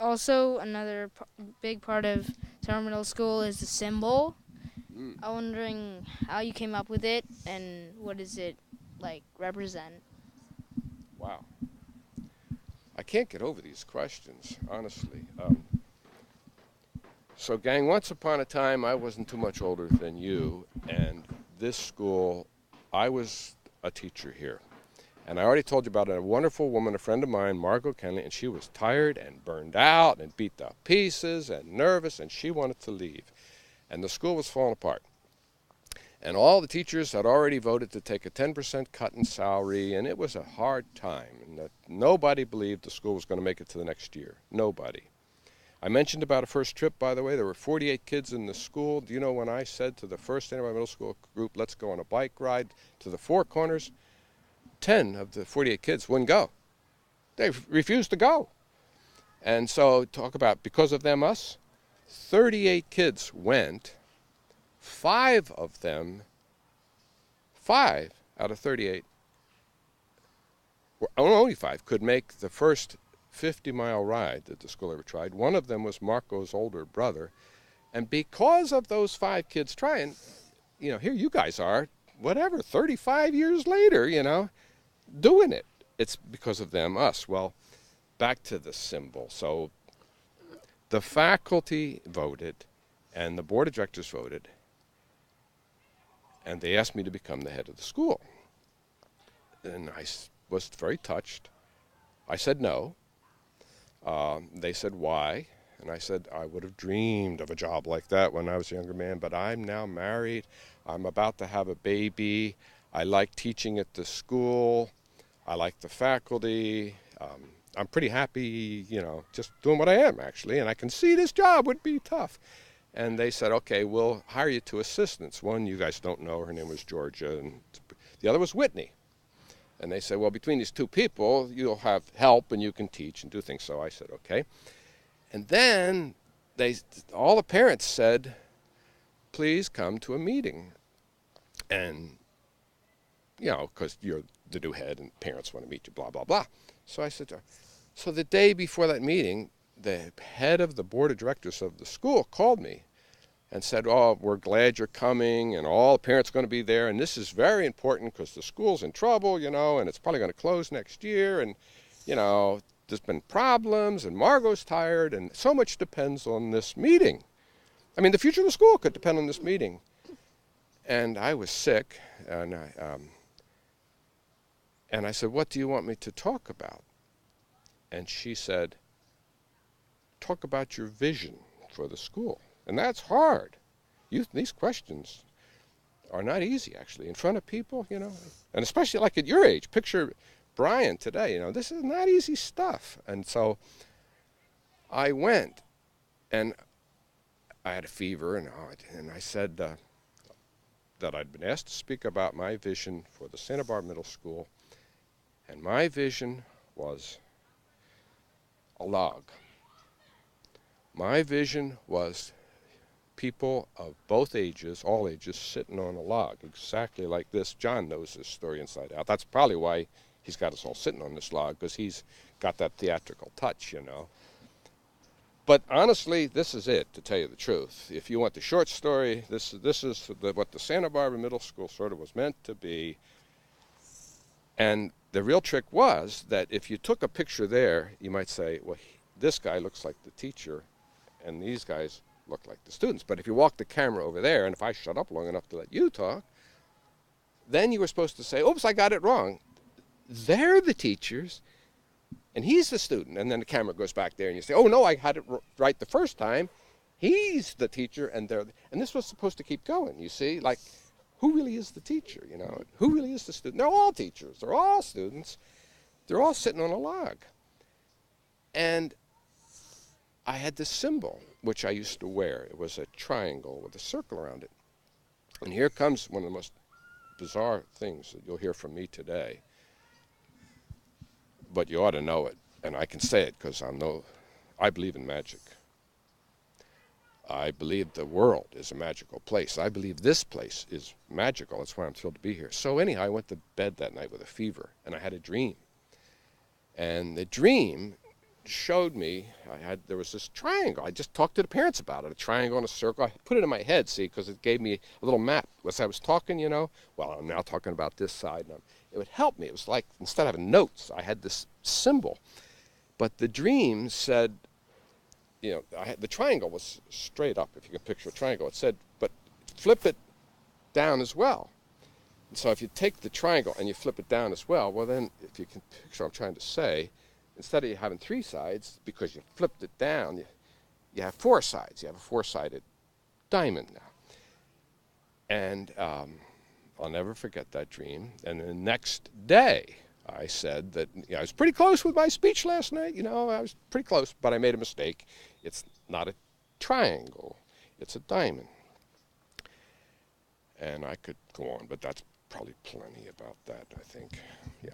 Also, another big part of summer middle school is the symbol. Mm, I'm wondering how you came up with it and what does it like represent. wow. I can't get over these questions, honestly. So, gang, once upon a time, I wasn't too much older than you, and this school, I was a teacher here. And I already told you about a wonderful woman, a friend of mine, Margot Kenley, and she was tired and burned out and beat to pieces and nervous, and she wanted to leave. And the school was falling apart. And all the teachers had already voted to take a 10% cut in salary, and it was a hard time. And that nobody believed the school was going to make it to the next year. Nobody. I mentioned about a first trip, by the way. There were 48 kids in the school. Do you know when I said to the first St. Middle School group, let's go on a bike ride to the Four Corners? 10 of the 48 kids wouldn't go. They refused to go. And so, talk about because of them, us, 38 kids went. Five out of 38, only five, could make the first 50-mile ride that the school ever tried. One of them was Marco's older brother. And because of those five kids trying, here you guys are, whatever, 35 years later, doing it. It's because of them, us. Well, back to the symbol. So the faculty voted, and the board of directors voted, and they asked me to become the head of the school. And I was very touched. I said no. They said, why? And I said, I would have dreamed of a job like that when I was a younger man, but I'm now married. I'm about to have a baby. I like teaching at the school. I like the faculty. I'm pretty happy, just doing what I am, actually. And I can see this job would be tough. And they said, okay, we'll hire you two assistants. One you guys don't know, her name was Georgia, and the other was Whitney. And they said, well, between these two people, you'll have help and you can teach and do things. So I said, okay. And then all the parents said, please come to a meeting. And, because you're the new head and parents want to meet you, blah, blah, blah. So I said, so the day before that meeting, the head of the board of directors of the school called me and said, oh, we're glad you're coming, and all the parents are going to be there, and this is very important because the school's in trouble, and it's probably going to close next year, and, there's been problems, and Margot's tired, and so much depends on this meeting. I mean, the future of the school could depend on this meeting. And I was sick, and I said, what do you want me to talk about? And she said, talk about your vision for the school. And that's hard. These questions are not easy, actually, in front of people, And especially like at your age. Picture Brian today, this is not easy stuff. And so I went, and I had a fever, and I said that I'd been asked to speak about my vision for the Santa Barbara Middle School. And my vision was a log. My vision was people of both ages, all ages, sitting on a log, exactly like this. John knows this story inside out. That's probably why he's got us all sitting on this log, because he's got that theatrical touch, But honestly, this is it, to tell you the truth. If you want the short story, this is what the Santa Barbara Middle School sort of was meant to be. And the real trick was that if you took a picture there, you might say, well, this guy looks like the teacher, and these guys look like the students. But if you walk the camera over there, and if I shut up long enough to let you talk, then you were supposed to say, oops, I got it wrong. They're the teachers, and he's the student. And then the camera goes back there, and you say, oh, no, I had it right the first time. He's the teacher, and this was supposed to keep going, you see? Like, who really is the teacher, Who really is the student? They're all teachers. They're all students. They're all sitting on a log. And I had this symbol, which I used to wear. It was a triangle with a circle around it. And here comes one of the most bizarre things that you'll hear from me today. But you ought to know it, and I can say it because I believe in magic. I believe the world is a magical place. I believe this place is magical. That's why I'm thrilled to be here. So anyhow, I went to bed that night with a fever, and I had a dream. And the dream showed me, there was this triangle. I just talked to the parents about it, a triangle and a circle. I put it in my head, see, because it gave me a little map. As I was talking, well, I'm now talking about this side. And it would help me. It was like, instead of having notes, I had this symbol. But the dream said, the triangle was straight up, if you can picture a triangle. It said, but flip it down as well. And so if you take the triangle and you flip it down as well, well then, if you can picture what I'm trying to say, instead of having 3 sides, because you flipped it down, you have 4 sides. You have a 4-sided diamond now. And I'll never forget that dream. And the next day, I said that I was pretty close with my speech last night. I was pretty close, but I made a mistake. It's not a triangle. It's a diamond. And I could go on, but that's probably plenty about that, I think. Yeah.